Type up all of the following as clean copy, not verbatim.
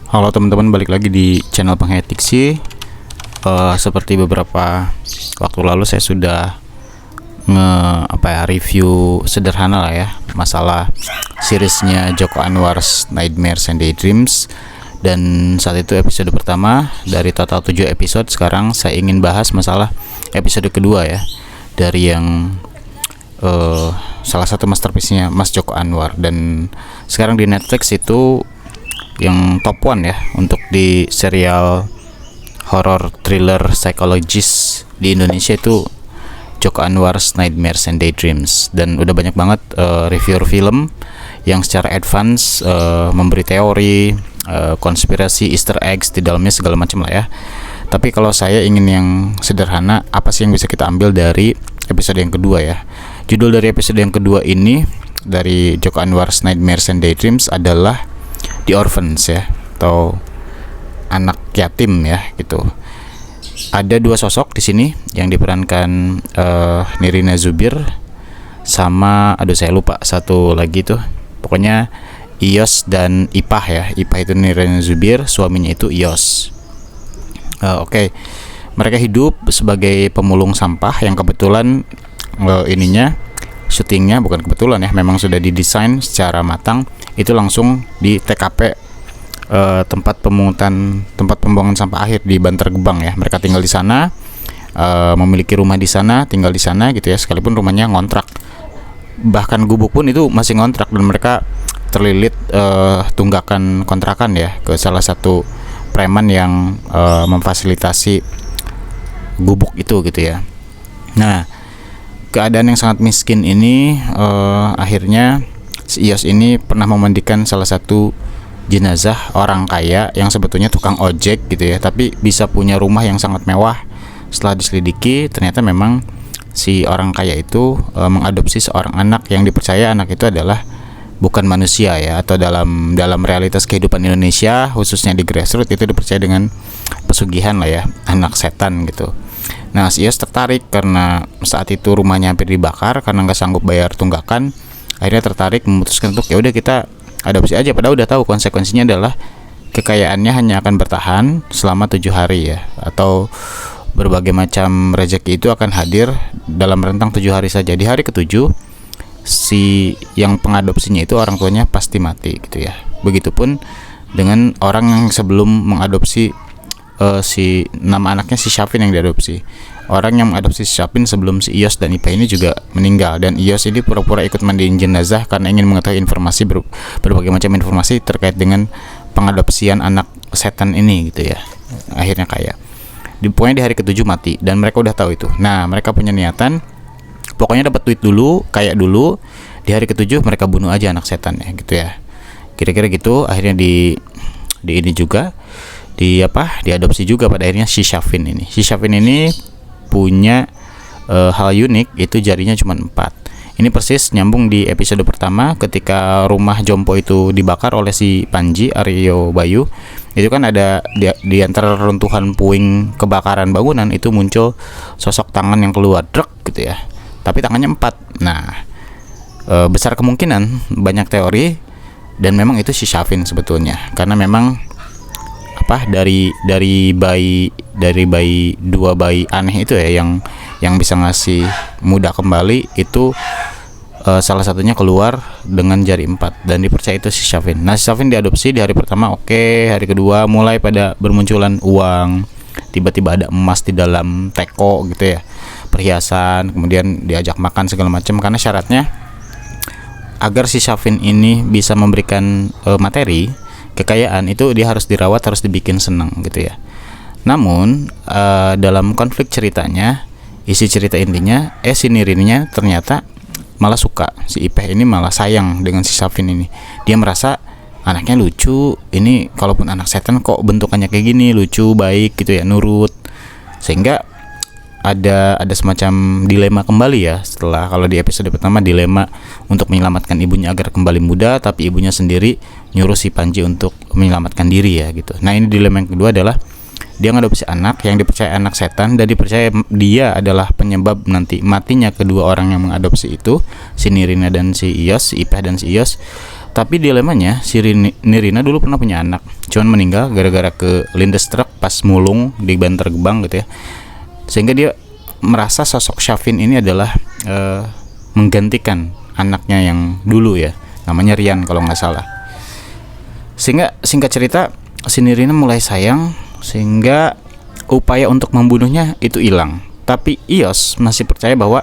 Halo teman-teman, balik lagi di channel Penghetik sih. Seperti beberapa waktu lalu saya sudah review sederhana lah ya masalah seriesnya Joko Anwar's Nightmares and Daydreams. Dan saat itu episode pertama dari total 7 episode. Sekarang saya ingin bahas masalah episode kedua ya, dari yang salah satu masterpiece-nya Mas Joko Anwar. Dan sekarang di Netflix itu yang top one ya untuk di serial horror thriller psikologis di Indonesia itu Joko Anwar's Nightmares and Daydreams. Dan udah banyak banget reviewer film yang secara advance memberi teori, konspirasi, Easter eggs di dalamnya segala macam lah ya. Tapi kalau saya ingin yang sederhana, apa sih yang bisa kita ambil dari episode yang kedua ya? Judul dari episode yang kedua ini dari Joko Anwar's Nightmares and Daydreams adalah The Orphans ya, atau anak yatim ya gitu. Ada dua sosok di sini yang diperankan Nirina Zubir sama saya lupa satu lagi tuh. Pokoknya Iyos dan Ipah ya. Ipah itu Nirina Zubir, suaminya itu Iyos. Oke. Mereka hidup sebagai pemulung sampah yang kebetulan syutingnya bukan kebetulan ya, memang sudah didesain secara matang. Itu langsung di TKP tempat pembuangan sampah akhir di Bantar Gebang ya. Mereka tinggal di sana, memiliki rumah di sana, tinggal di sana gitu ya, sekalipun rumahnya ngontrak. Bahkan gubuk pun itu masih ngontrak, dan mereka terlilit tunggakan kontrakan ya ke salah satu preman yang memfasilitasi gubuk itu gitu ya. Nah, keadaan yang sangat miskin ini akhirnya si Iyos ini pernah memandikan salah satu jenazah orang kaya yang sebetulnya tukang ojek gitu ya, tapi bisa punya rumah yang sangat mewah. Setelah diselidiki, ternyata memang si orang kaya itu mengadopsi seorang anak yang dipercaya anak itu adalah bukan manusia ya, atau dalam realitas kehidupan Indonesia khususnya di grassroots itu dipercaya dengan pesugihan lah ya, anak setan gitu. Nah, si Iyos tertarik karena saat itu rumahnya hampir dibakar karena nggak sanggup bayar tunggakan. Akhirnya tertarik, memutuskan untuk ya udah kita adopsi aja, padahal udah tahu konsekuensinya adalah kekayaannya hanya akan bertahan selama 7 hari ya, atau berbagai macam rezeki itu akan hadir dalam rentang 7 hari saja. Di hari ke-7 si yang pengadopsinya itu orang tuanya pasti mati gitu ya. Begitupun dengan orang yang sebelum mengadopsi si nama anaknya si Syafin yang diadopsi. Orang yang mengadopsi si Syafin sebelum si Iyos dan Ipah ini juga meninggal, dan Iyos ini pura-pura ikut mandiin jenazah karena ingin mengetahui informasi berbagai macam informasi terkait dengan pengadopsian anak setan ini gitu ya. Akhirnya kaya. Pokoknya di hari ke-7 mati, dan mereka udah tahu itu. Nah, mereka punya niatan pokoknya dapat duit dulu, kaya dulu. Di hari ke-7 mereka bunuh aja anak setan ya gitu ya. Kira-kira gitu. Akhirnya di ini juga diadopsi juga pada akhirnya si Syafin ini. Si Syafin ini punya hal unik, itu jarinya cuma 4. Ini persis nyambung di episode pertama ketika rumah Jompo itu dibakar oleh si Panji Aryo Bayu. Itu kan ada di antara runtuhan puing kebakaran bangunan itu muncul sosok tangan yang keluar drek gitu ya. Tapi tangannya 4. Nah, besar kemungkinan, banyak teori, dan memang itu si Syafin sebetulnya. Karena memang dari bayi 2 bayi aneh itu ya yang bisa ngasih muda kembali itu salah satunya keluar dengan jari 4, dan dipercaya itu si Syafin. Nah, si Syafin diadopsi di hari pertama oke. Hari kedua mulai pada bermunculan uang, tiba-tiba ada emas di dalam teko gitu ya, perhiasan, kemudian diajak makan segala macam. Karena syaratnya agar si Syafin ini bisa memberikan materi kekayaan itu dia harus dirawat, harus dibikin senang gitu ya. Namun dalam konflik ceritanya, isi cerita intinya si Nirininya ternyata malah suka, si Ipeh ini malah sayang dengan si Syafin ini. Dia merasa anaknya lucu, ini kalaupun anak setan kok bentukannya kayak gini, lucu, baik gitu ya, nurut. Sehingga ada semacam dilema kembali ya, setelah kalau di episode pertama dilema untuk menyelamatkan ibunya agar kembali muda, tapi ibunya sendiri nyuruh si Panji untuk menyelamatkan diri ya gitu. Nah, ini dilema yang kedua adalah dia ngadopsi anak yang dipercaya anak setan, dan dipercaya dia adalah penyebab nanti matinya kedua orang yang mengadopsi itu, si Nirina dan si Iyos, si Ipah dan si Iyos. Tapi dilemanya si Nirina dulu pernah punya anak, cuman meninggal gara-gara ke lindes truk pas mulung di Bantar Gebang gitu ya. Sehingga dia merasa sosok Syafin ini adalah menggantikan anaknya yang dulu ya, namanya Rian kalau nggak salah. Sehingga singkat cerita si Nirina mulai sayang, sehingga upaya untuk membunuhnya itu hilang. Tapi Ios masih percaya bahwa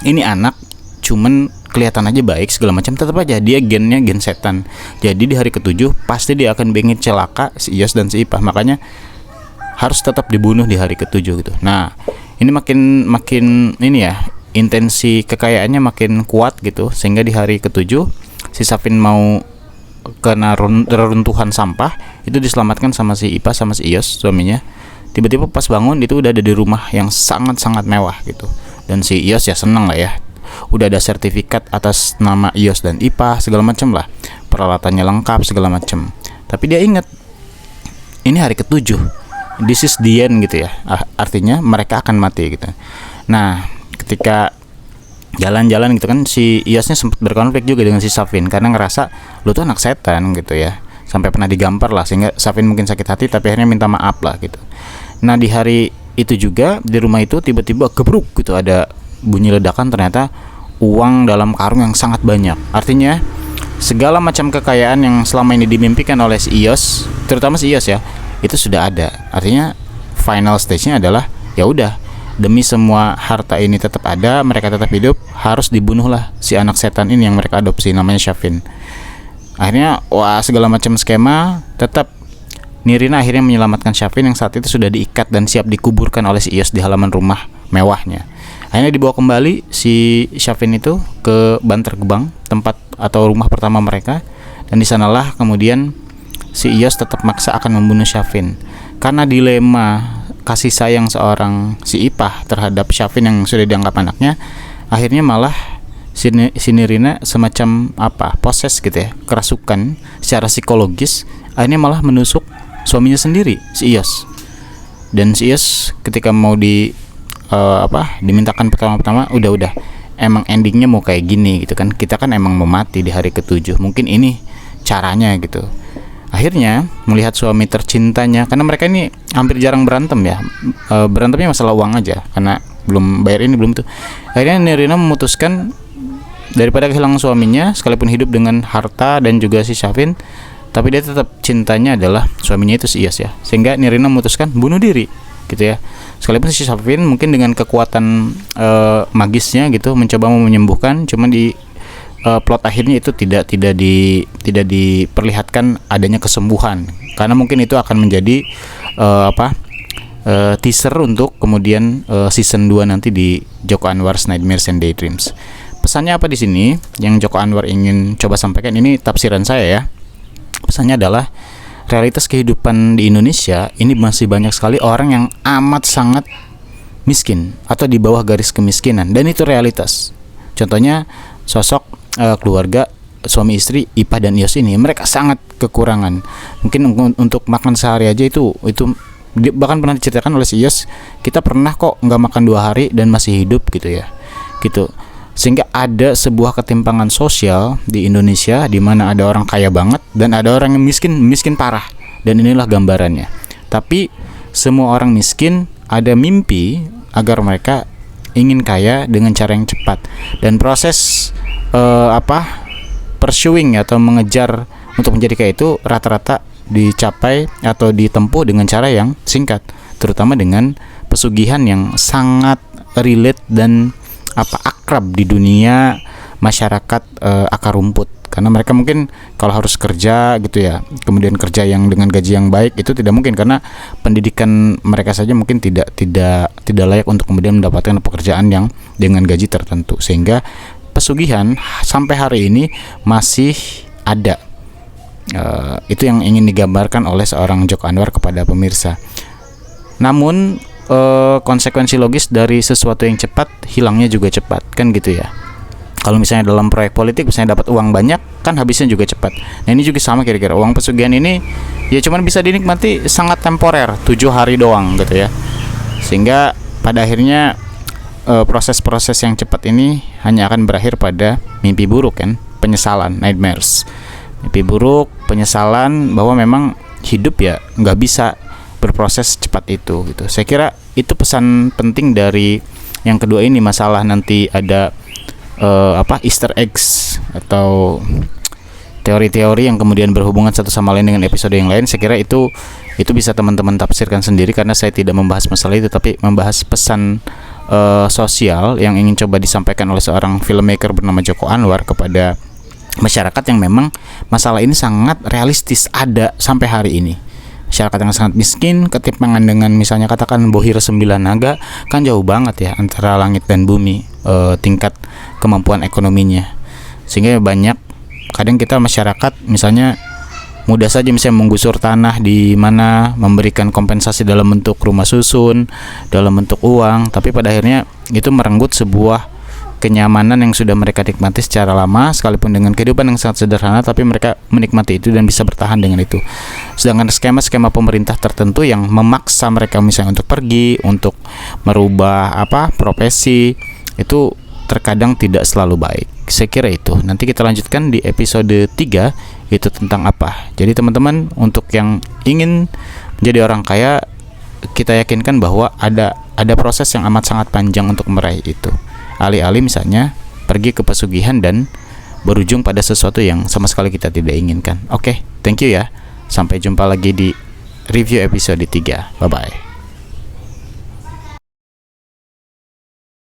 ini anak cuman kelihatan aja baik segala macam, tetap aja dia gennya gen setan. Jadi di hari ketujuh pasti dia akan pengen celaka si Ios dan si Ipah, makanya harus tetap dibunuh di hari ketujuh gitu. Nah, ini makin ini ya, intensi kekayaannya makin kuat gitu, sehingga di hari ketujuh si Syafin mau kena reruntuhan sampah, itu diselamatkan sama si Ipah sama si Ios suaminya. Tiba-tiba pas bangun itu udah ada di rumah yang sangat-sangat mewah gitu. Dan si Ios ya seneng lah ya, udah ada sertifikat atas nama Ios dan Ipah segala macam lah, peralatannya lengkap segala macam. Tapi dia ingat ini hari ketujuh, this is the end gitu ya, artinya mereka akan mati gitu. Nah, ketika jalan-jalan gitu kan, si Iosnya sempat berkonflik juga dengan si Syafin karena ngerasa lu tuh anak setan gitu ya, sampai pernah digampar lah, sehingga Syafin mungkin sakit hati tapi akhirnya minta maaf lah gitu. Nah, di hari itu juga di rumah itu tiba-tiba gebruk gitu, ada bunyi ledakan, ternyata uang dalam karung yang sangat banyak. Artinya segala macam kekayaan yang selama ini dimimpikan oleh si Ios, terutama si Ios ya, itu sudah ada. Artinya final stage-nya adalah ya udah, demi semua harta ini tetap ada, mereka tetap hidup, harus dibunuhlah si anak setan ini yang mereka adopsi namanya Syafin. Akhirnya wah, segala macam skema, tetap Nirina akhirnya menyelamatkan Syafin yang saat itu sudah diikat dan siap dikuburkan oleh si Ios di halaman rumah mewahnya. Akhirnya dibawa kembali si Syafin itu ke Bantar Gebang, tempat atau rumah pertama mereka, dan di sanalah kemudian si Ios tetap maksa akan membunuh Syafin. Karena dilema kasih sayang seorang si Ipah terhadap Syafin yang sudah dianggap anaknya, akhirnya malah si Nirina semacam proses gitu ya, kerasukan secara psikologis, akhirnya malah menusuk suaminya sendiri, si Ios. Dan si Ios ketika mau dimintakan pertama-tama, udah emang endingnya mau kayak gini gitu kan, kita kan emang mau mati di hari ketujuh, mungkin ini caranya gitu. Akhirnya melihat suami tercintanya, karena mereka ini hampir jarang berantem ya, berantemnya masalah uang aja, karena belum bayar ini belum tuh. Akhirnya Nirina memutuskan daripada kehilangan suaminya, sekalipun hidup dengan harta dan juga si Syafin, tapi dia tetap cintanya adalah suaminya itu si Ios ya. Sehingga Nirina memutuskan bunuh diri gitu ya. Sekalipun si Syafin mungkin dengan kekuatan magisnya gitu mencoba menyembuhkan, cuman di plot akhirnya itu tidak diperlihatkan adanya kesembuhan, karena mungkin itu akan menjadi teaser untuk kemudian season 2 nanti di Joko Anwar's Nightmares and Daydreams. Pesannya apa di sini yang Joko Anwar ingin coba sampaikan, ini tafsiran saya ya. Pesannya adalah realitas kehidupan di Indonesia ini masih banyak sekali orang yang amat sangat miskin atau di bawah garis kemiskinan, dan itu realitas. Contohnya sosok keluarga suami istri Ipah dan Ios ini, mereka sangat kekurangan. Mungkin untuk makan sehari aja itu bahkan pernah diceritakan oleh si Ios, kita pernah kok nggak makan 2 hari dan masih hidup gitu ya, gitu. Sehingga ada sebuah ketimpangan sosial di Indonesia, di mana ada orang kaya banget dan ada orang yang miskin parah, dan inilah gambarannya. Tapi semua orang miskin ada mimpi agar mereka ingin kaya dengan cara yang cepat, dan proses pursuing atau mengejar untuk menjadi kaya itu rata-rata dicapai atau ditempuh dengan cara yang singkat, terutama dengan pesugihan yang sangat relate dan akrab di dunia masyarakat akar rumput. Karena mereka mungkin kalau harus kerja gitu ya, kemudian kerja yang dengan gaji yang baik itu tidak mungkin, karena pendidikan mereka saja mungkin tidak layak untuk kemudian mendapatkan pekerjaan yang dengan gaji tertentu, sehingga pesugihan sampai hari ini masih ada. Itu yang ingin digambarkan oleh seorang Joko Anwar kepada pemirsa. Namun konsekuensi logis dari sesuatu yang cepat, hilangnya juga cepat, kan gitu ya. Kalau misalnya dalam proyek politik, misalnya dapat uang banyak, kan habisnya juga cepat. Nah ini juga sama kira-kira, uang pesugihan ini ya cuman bisa dinikmati sangat temporer, 7 hari doang gitu ya. Sehingga pada akhirnya proses-proses yang cepat ini hanya akan berakhir pada mimpi buruk kan, penyesalan, nightmares. mimpi buruk, penyesalan bahwa memang hidup ya nggak bisa berproses cepat itu gitu. Saya kira itu pesan penting dari yang kedua ini, masalah nanti ada Easter eggs atau teori-teori yang kemudian berhubungan satu sama lain dengan episode yang lain. Saya kira itu bisa teman-teman tafsirkan sendiri, karena saya tidak membahas masalah itu, tapi membahas pesan sosial yang ingin coba disampaikan oleh seorang filmmaker bernama Joko Anwar kepada masyarakat yang memang masalah ini sangat realistis ada sampai hari ini. Masyarakat yang sangat miskin, ketimpangan dengan misalnya katakan Bohir 9 Naga, kan jauh banget ya antara langit dan bumi tingkat kemampuan ekonominya. Sehingga banyak kadang kita masyarakat misalnya mudah saja misalnya menggusur tanah di mana, memberikan kompensasi dalam bentuk rumah susun, dalam bentuk uang, tapi pada akhirnya itu merenggut sebuah kenyamanan yang sudah mereka nikmati secara lama, sekalipun dengan kehidupan yang sangat sederhana, tapi mereka menikmati itu dan bisa bertahan dengan itu. Sedangkan skema-skema pemerintah tertentu yang memaksa mereka misalnya untuk pergi, untuk merubah profesi, itu terkadang tidak selalu baik. Saya kira itu. Nanti kita lanjutkan di episode 3, itu tentang apa. Jadi teman-teman, untuk yang ingin menjadi orang kaya, kita yakinkan bahwa ada proses yang amat sangat panjang untuk meraih itu. Alih-alih misalnya pergi ke pesugihan dan berujung pada sesuatu yang sama sekali kita tidak inginkan. Oke, thank you ya. Sampai jumpa lagi di review episode 3. Bye-bye.